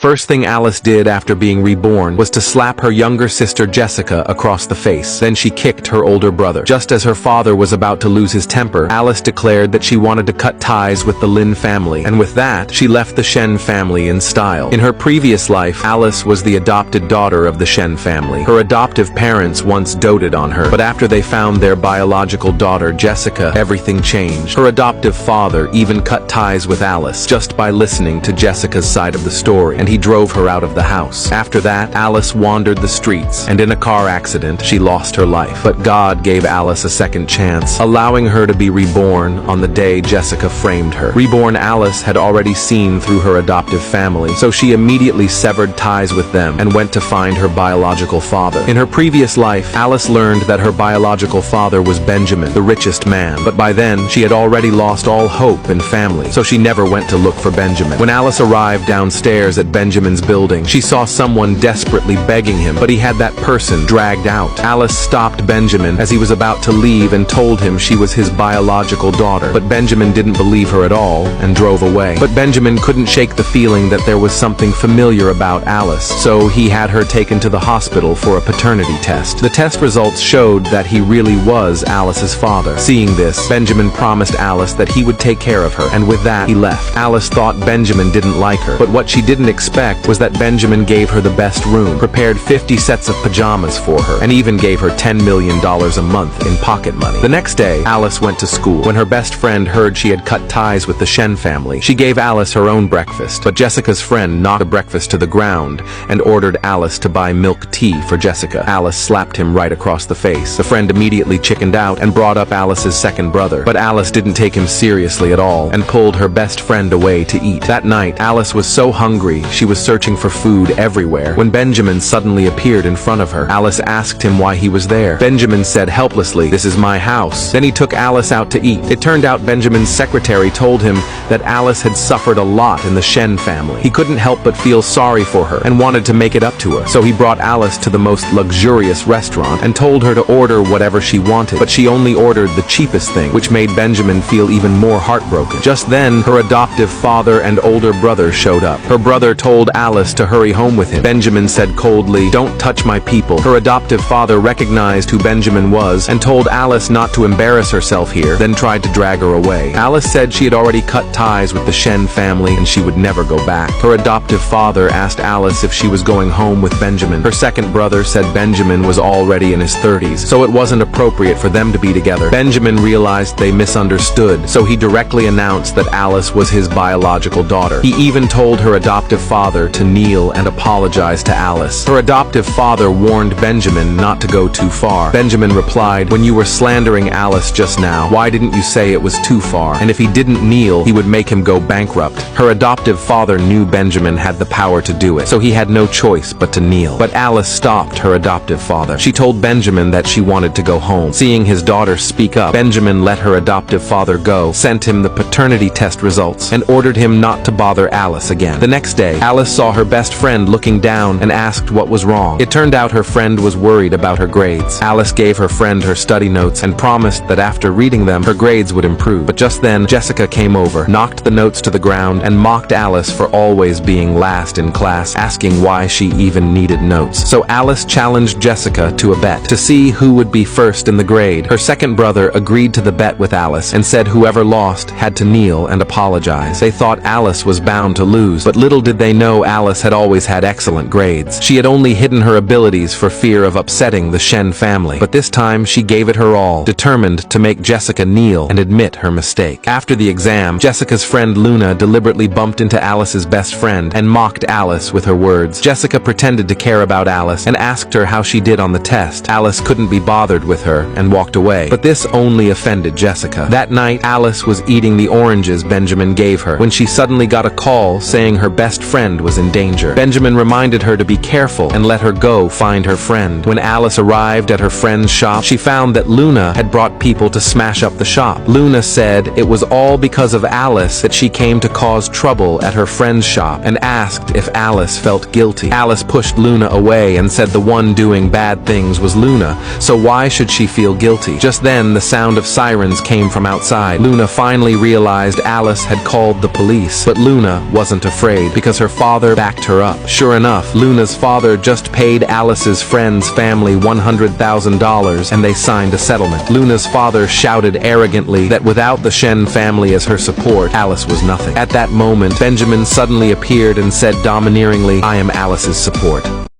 First thing Alice did after being reborn was to slap her younger sister Jessica across the face. Then she kicked her older brother. Just as her father was about to lose his temper, Alice declared that she wanted to cut ties with the Lin family, and with that, she left the Shen family in style. In her previous life, Alice was the adopted daughter of the Shen family. Her adoptive parents once doted on her, but after they found their biological daughter Jessica, everything changed. Her adoptive father even cut ties with Alice just by listening to Jessica's side of the story, and he drove her out of the house. After that, Alice wandered the streets, and in a car accident, she lost her life. But God gave Alice a second chance, allowing her to be reborn on the day Jessica framed her. Reborn Alice had already seen through her adoptive family, so she immediately severed ties with them and went to find her biological father. In her previous life, Alice learned that her biological father was Benjamin, the richest man, but by then, she had already lost all hope in family, so she never went to look for Benjamin. When Alice arrived downstairs at Benjamin's building, she saw someone desperately begging him, but he had that person dragged out. Alice stopped Benjamin as he was about to leave and told him she was his biological daughter, but Benjamin didn't believe her at all and drove away. But Benjamin couldn't shake the feeling that there was something familiar about Alice, so he had her taken to the hospital for a paternity test. The test results showed that he really was Alice's father. Seeing this, Benjamin promised Alice that he would take care of her, and with that, he left. Alice thought Benjamin didn't like her, but what she didn't expect was that Benjamin gave her the best room, prepared 50 sets of pajamas for her, and even gave her $10 million a month in pocket money. The next day, Alice went to school. When her best friend heard she had cut ties with the Shen family, she gave Alice her own breakfast, but Jessica's friend knocked the breakfast to the ground and ordered Alice to buy milk tea for Jessica. Alice slapped him right across the face. The friend immediately chickened out and brought up Alice's second brother, but Alice didn't take him seriously at all and pulled her best friend away to eat. That night, Alice was so hungry she was searching for food everywhere when Benjamin suddenly appeared in front of her. Alice asked him why he was there. Benjamin said helplessly, "This is my house." Then he took Alice out to eat. It turned out Benjamin's secretary told him that Alice had suffered a lot in the Shen family. He couldn't help but feel sorry for her and wanted to make it up to her. So he brought Alice to the most luxurious restaurant and told her to order whatever she wanted, but she only ordered the cheapest thing, which made Benjamin feel even more heartbroken. Just then, her adoptive father and older brother showed up. Her brother told Alice to hurry home with him. Benjamin said coldly, "Don't touch my people." Her adoptive father recognized who Benjamin was and told Alice not to embarrass herself here, then tried to drag her away. Alice said she had already cut ties with the Shen family and she would never go back. Her adoptive father asked Alice if she was going home with Benjamin. Her second brother said Benjamin was already in his 30s, so it wasn't appropriate for them to be together. Benjamin realized they misunderstood, so he directly announced that Alice was his biological daughter. He even told her adoptive father to kneel and apologize to Alice. Her adoptive father warned Benjamin not to go too far. Benjamin replied, "When you were slandering Alice just now, why didn't you say it was too far? And if he didn't kneel, he would make him go bankrupt." Her adoptive father knew Benjamin had the power to do it, so he had no choice but to kneel. But Alice stopped her adoptive father. She told Benjamin that she wanted to go home. Seeing his daughter speak up, Benjamin let her adoptive father go, sent him the paternity test results, and ordered him not to bother Alice again. The next day, Alice saw her best friend looking down and asked what was wrong. It turned out her friend was worried about her grades. Alice gave her friend her study notes and promised that after reading them, her grades would improve. But just then, Jessica came over, knocked the notes to the ground, and mocked Alice for always being last in class, asking why she even needed notes. So Alice challenged Jessica to a bet to see who would be first in the grade. Her second brother agreed to the bet with Alice and said whoever lost had to kneel and apologize. They thought Alice was bound to lose, but little did they know Alice had always had excellent grades. She had only hidden her abilities for fear of upsetting the Shen family, but this time she gave it her all, determined to make Jessica kneel and admit her mistake. After the exam, Jessica's friend Luna deliberately bumped into Alice's best friend and mocked Alice with her words. Jessica pretended to care about Alice and asked her how she did on the test. Alice couldn't be bothered with her and walked away, but this only offended Jessica. That night, Alice was eating the oranges Benjamin gave her when she suddenly got a call saying her best friend was in danger. Benjamin reminded her to be careful and let her go find her friend. When Alice arrived at her friend's shop, she found that Luna had brought people to smash up the shop. Luna said it was all because of Alice that she came to cause trouble at her friend's shop and asked if Alice felt guilty. Alice pushed Luna away and said the one doing bad things was Luna, so why should she feel guilty? Just then, the sound of sirens came from outside. Luna finally realized Alice had called the police, but Luna wasn't afraid because her father backed her up. Sure enough, Luna's father just paid Alice's friend's family $100,000 and they signed a settlement. Luna's father shouted arrogantly that without the Shen family as her support, Alice was nothing. At that moment, Benjamin suddenly appeared and said domineeringly, "I am Alice's support."